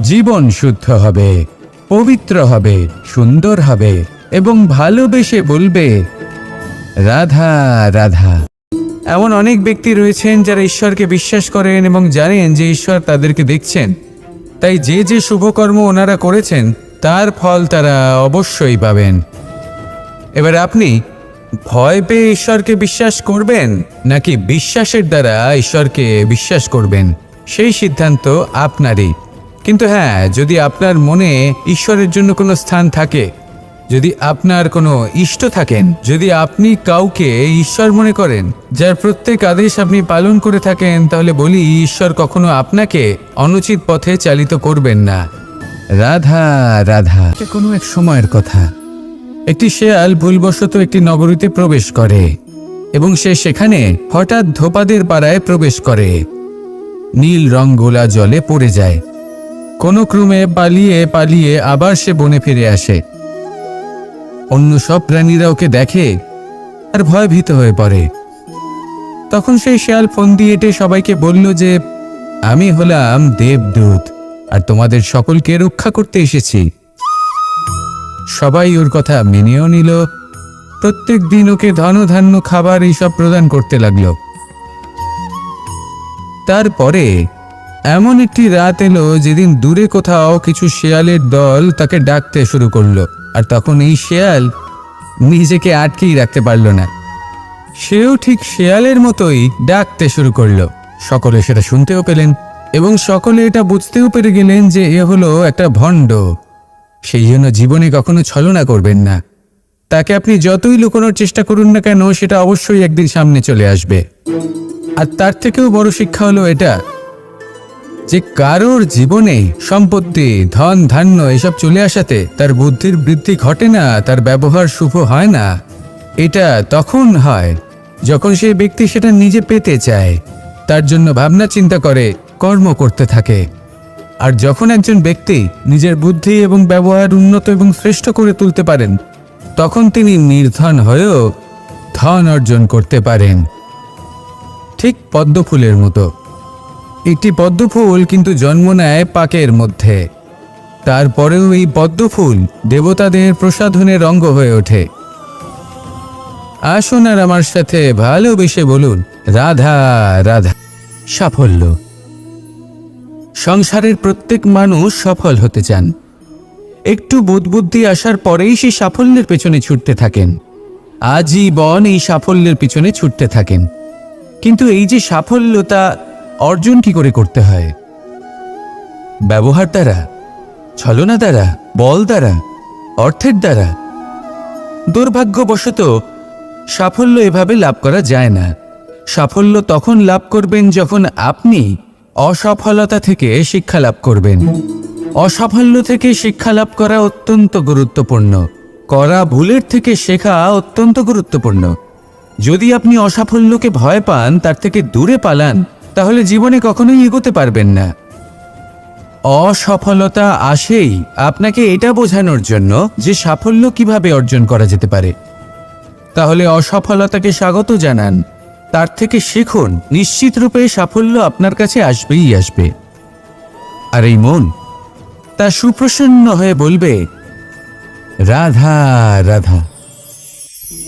জীবন শুদ্ধ হবে, পবিত্র হবে, সুন্দর হবে এবং ভালোবেসে বলবে রাধা রাধা। এমন অনেক ব্যক্তি রয়েছেন যারা ঈশ্বরকে বিশ্বাস করেন এবং জানেন যে ঈশ্বর তাদেরকে দেখছেন, তাই যে যে শুভকর্ম ওনারা করেছেন তার ফল তারা অবশ্যই পাবেন। এবার আপনি ভয় পেয়ে ঈশ্বরকে বিশ্বাস করবেন নাকি বিশ্বাসের দ্বারা ঈশ্বরকে বিশ্বাস করবেন, সেই সিদ্ধান্ত আপনারই। কিন্তু হ্যাঁ, যদি আপনার মনে ঈশ্বরের জন্য কোনো স্থান থাকে, যদি আপনার কোনো ইষ্ট থাকেন, যদি আপনি কাউকে ঈশ্বর মনে করেন, যার প্রত্যেক আদেশ আপনি পালন করে থাকেন, তাহলে বলি ঈশ্বর কখনো আপনাকে অনুচিত পথে চালিত করবেন না। রাধা রাধা। কোনো এক সময়ের কথা, একটি শেয়াল ভুলবশত একটি নগরীতে প্রবেশ করে এবং সে সেখানে হঠাৎ ধোপাদের পাড়ায় প্রবেশ করে। নীল রং গোলা জলে পড়ে যায়। কোনো ক্রমে পালিয়ে পালিয়ে আবার সে বনে ফিরে আসে। অন্য সব প্রাণীরা ওকে দেখে আর ভয়ভীত হয়ে পড়ে। তখন সেই শেয়াল ফোন দিয়ে এটে সবাইকে বলল যে আমি হলাম দেবদূত আর তোমাদের সকলকে রক্ষা করতে এসেছি। সবাই ওর কথা মেনেও নিল। প্রত্যেক দিন ওকে ধনধান্য খাবার এইসব প্রদান করতে লাগলো। তারপরে এমন একটি রাত এলো যেদিন দূরে কোথাও কিছু শেয়ালের দল তাকে ডাকতে শুরু করলো। আর তখন এই শেয়াল নিজেকে আটকেই রাখতে পারল না। সেও ঠিক শেয়ালের মতোই ডাকতে শুরু করলো। সকলে সেটা শুনতেও পেলেন এবং সকলে এটা বুঝতেও পেরে গেলেন যে এ হলো একটা ভণ্ড। সেই জন্য জীবনে কখনো ছলনা করবেন না। তাকে আপনি যতই লুকোনোর চেষ্টা করুন না কেন, সেটা অবশ্যই একদিন সামনে চলে আসবে। আর তার থেকেও বড় শিক্ষা হলো এটা যে কারোর জীবনে সম্পত্তি, ধন ধান্য এসব চলে আসাতে তার বুদ্ধির বৃদ্ধি ঘটে না, তার ব্যবহার শুভ হয় না। এটা তখন হয় যখন সেই ব্যক্তি সেটা নিজে পেতে চায়, তার জন্য ভাবনা চিন্তা করে, কর্ম করতে থাকে। আর যখন একজন ব্যক্তি নিজের বুদ্ধি এবং ব্যবহার উন্নত এবং শ্রেষ্ঠ করে তুলতে পারেন, তখন তিনি নির্ধন হয়েও ধন অর্জন করতে পারেন। ঠিক পদ্ম ফুলের মতো। একটি পদ্ম ফুল কিন্তু জন্ম নেয় পাকের মধ্যে, তারপরেও এই পদ্ম ফুল দেবতাদের প্রসাধনের অঙ্গ হয়ে ওঠে। আসুন আর আমার সাথে ভালোবেসে বলুন, রাধা রাধা। সাফল্য। সংসারের প্রত্যেক মানুষ সফল হতে চান। একটু বোধবুদ্ধি আসার পরেই সেই সাফল্যের পেছনে ছুটতে থাকেন, আজীবন এই সাফল্যের পিছনে ছুটতে থাকেন। কিন্তু এই যে সাফল্য, তা অর্জন কি করে করতে হয়? ব্যবহার দ্বারা, ছলনা দ্বারা, বল দ্বারা, অর্থের দ্বারা? দুর্ভাগ্যবশত সাফল্য এভাবে লাভ করা যায় না। সাফল্য তখন লাভ করবেন যখন আপনি অসফলতা থেকে শিক্ষা লাভ করবেন। অসাফল্য থেকে শিক্ষা লাভ করা অত্যন্ত গুরুত্বপূর্ণ। করা ভুলের থেকে শেখা অত্যন্ত গুরুত্বপূর্ণ। যদি আপনি অসাফল্যকে ভয় পান, তার থেকে দূরে পালান, তাহলে জীবনে কখনোই এগোতে পারবেন না। অসফলতা আসেই আপনাকে এটা বোঝানোর জন্য যে সাফল্য কিভাবে অর্জন করা যেতে পারে। তাহলে অসফলতাকে স্বাগত জানান, তার থেকে শিখুন। নিশ্চিত রূপে সাফল্য আপনার কাছে আসবেই আসবে। আর এই মন তা সুপ্রসন্ন হয়ে বলবে, রাধা রাধা।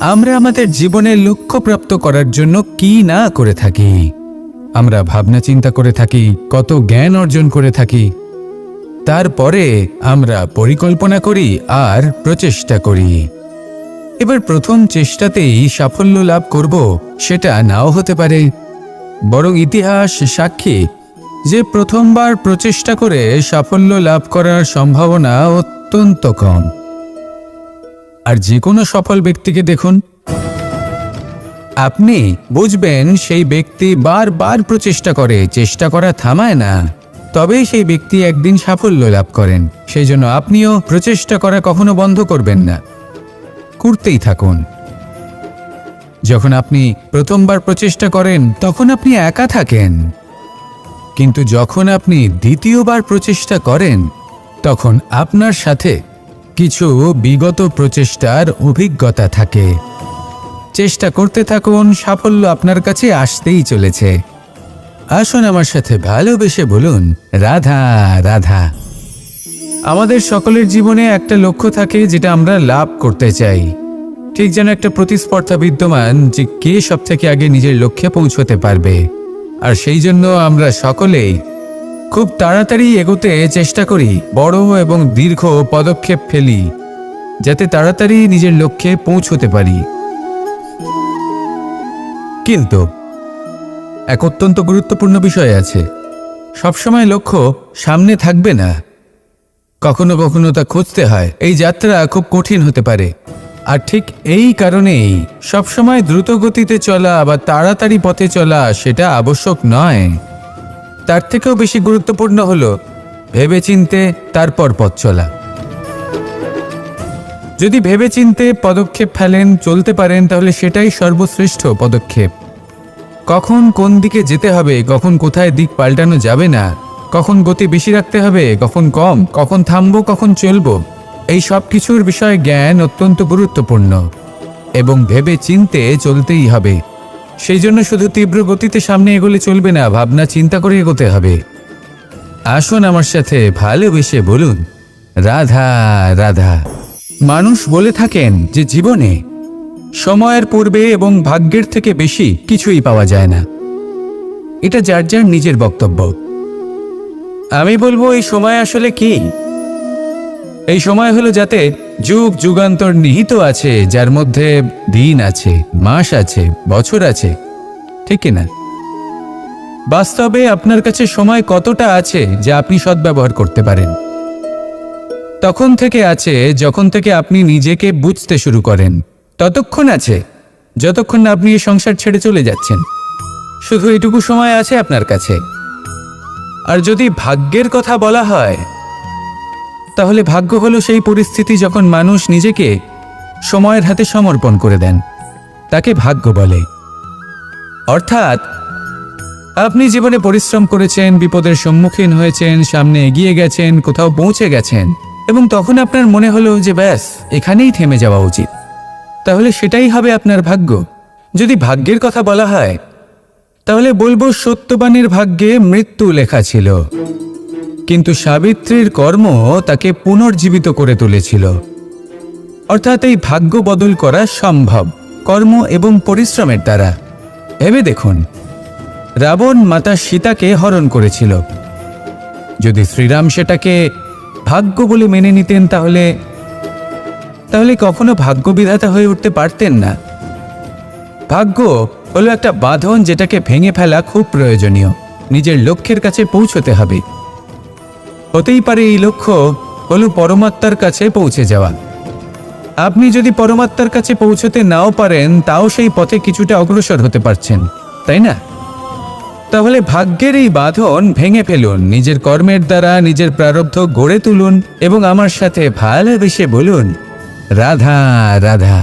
আমরা আমাদের জীবনের লক্ষ্য প্রাপ্ত করার জন্য কি না করে থাকি। আমরা ভাবনা চিন্তা করে থাকি, কত জ্ঞান অর্জন করে থাকি। তারপরে আমরা পরিকল্পনা করি আর প্রচেষ্টা করি। এবার প্রথম চেষ্টাতেই সাফল্য লাভ করব সেটা নাও হতে পারে, বরং ইতিহাস সাক্ষী যে প্রথমবার প্রচেষ্টা করে সাফল্য লাভ করার সম্ভাবনা অত্যন্ত কম। আর যে কোনো সফল ব্যক্তিকে দেখুন, আপনি বুঝবেন সেই ব্যক্তি বারবার প্রচেষ্টা করে, চেষ্টা করা থামায় না, তবেই সেই ব্যক্তি একদিন সাফল্য লাভ করেন। সেই জন্য আপনিও প্রচেষ্টা করা কখনো বন্ধ করবেন না, করতেই থাকুন। যখন আপনি প্রথমবার প্রচেষ্টা করেন তখন আপনি একা থাকেন, কিন্তু যখন আপনি দ্বিতীয়বার প্রচেষ্টা করেন তখন আপনার সাথে কিছু বিগত প্রচেষ্টার অভিজ্ঞতা থাকে। চেষ্টা করতে থাকুন, সাফল্য আপনার কাছে আসতেই চলেছে। আসুন আমার সাথে ভালোবেসে বলুন, রাধা রাধা। আমাদের সকলের জীবনে একটা লক্ষ্য থাকে যেটা আমরা লাভ করতে চাই। ঠিক যেন একটা প্রতিস্পর্ধা বিদ্যমান যে কে সব থেকে আগে নিজের লক্ষ্যে পৌঁছতে পারবে। আর সেই জন্য আমরা সকলেই খুব তাড়াতাড়ি এগোতে চেষ্টা করি, বড় এবং দীর্ঘ পদক্ষেপ ফেলি, যাতে তাড়াতাড়ি নিজের লক্ষ্যে পৌঁছতে পারি। কিন্তু এক অত্যন্ত গুরুত্বপূর্ণ বিষয় আছে, সবসময় লক্ষ্য সামনে থাকবে না, কখনো কখনো তা খুঁজতে হয়। এই যাত্রা খুব কঠিন হতে পারে। আর ঠিক এই কারণেই সবসময় দ্রুত গতিতে চলা বা তাড়াতাড়ি পথে চলা সেটা আবশ্যক নয়। তার থেকেও বেশি গুরুত্বপূর্ণ হলো ভেবেচিন্তে তারপর পথ চলা। যদি ভেবেচিন্তে পদক্ষেপ ফেলেন, চলতে পারেন, তাহলে সেটাই সর্বশ্রেষ্ঠ পদক্ষেপ। কখন কোন দিকে যেতে হবে, কখন কোথায় দিক পাল্টানো যাবে না, কখন গতি বেশি রাখতে হবে, কখন কম, কখন থামবো, কখন চলবো, এই সব কিছুর বিষয়ে জ্ঞান অত্যন্ত গুরুত্বপূর্ণ এবং ভেবে চিন্তে চলতেই হবে। সেই জন্য শুধু তীব্র গতিতে সামনে এগোলে চলবে না, ভাবনা চিন্তা করে এগোতে হবে। আসুন আমার সাথে ভালোবেসে বলুন, রাধা রাধা। মানুষ বলে থাকেন যে জীবনে সময়ের পূর্বে এবং ভাগ্যের থেকে বেশি কিছুই পাওয়া যায় না। এটা যার যার নিজের বক্তব্য। আমি বলবো এই সময় আসলে কি? এই সময় হলো যাতে যুগ যুগান্তর নিহিত আছে, যার মধ্যে দিন আছে, মাস আছে, বছর আছে, ঠিক কিনা? বাস্তবে আপনার কাছে সময় কতটা আছে যা আপনি সদ্ব্যবহার করতে পারেন? তখন থেকে আছে যখন থেকে আপনি নিজেকে বুঝতে শুরু করেন, ততক্ষণ আছে যতক্ষণ না আপনি এই সংসার ছেড়ে চলে যাচ্ছেন। শুধু এটুকু সময় আছে আপনার কাছে। আর যদি ভাগ্যের কথা বলা হয়, তাহলে ভাগ্য হলো সেই পরিস্থিতি যখন মানুষ নিজেকে সময়ের হাতে সমর্পণ করে দেন, তাকে ভাগ্য বলে। অর্থাৎ আপনি জীবনে পরিশ্রম করেছেন, বিপদের সম্মুখীন হয়েছেন, সামনে এগিয়ে গেছেন, কোথাও পৌঁছে গেছেন, এবং তখন আপনার মনে হলো যে ব্যাস এখানেই থেমে যাওয়া উচিত। তাহলে সেটাই হবে আপনার ভাগ্য। যদি ভাগ্যের কথা বলা হয় তাহলে বলবো সত্যবানের ভাগ্যে মৃত্যু লেখা ছিল, কিন্তু সাবিত্রীর কর্ম তাকে পুনর্জীবিত করে তুলেছিল। অর্থাৎ এই ভাগ্য বদল করা সম্ভব কর্ম এবং পরিশ্রমের দ্বারা। ভেবে দেখুন, রাবণ মাতা সীতাকে হরণ করেছিল। যদি শ্রীরাম সেটাকে ভাগ্য বলে মেনে নিতেন তাহলে কখনো ভাগ্য বিধাতা হয়ে উঠতে পারতেন না। ভাগ্য হলো একটা বাঁধন যেটাকে ভেঙে ফেলা খুব প্রয়োজনীয়। নিজের লক্ষ্যের কাছে পৌঁছতে হবে। হতেই পারে এই লক্ষ্য হলো পরমাত্মার কাছে পৌঁছে যাওয়া। আপনি যদি পরমাত্মার কাছে পৌঁছতে নাও পারেন, তাও সেই পথে কিছুটা অগ্রসর হতে পারছেন, তাই না? তাহলে ভাগ্যের এই বাঁধন ভেঙে ফেলুন, নিজের কর্মের দ্বারা নিজের প্রারব্ধ গড়ে তুলুন এবং আমার সাথে ভালোবেসে বলুন, রাধা রাধা।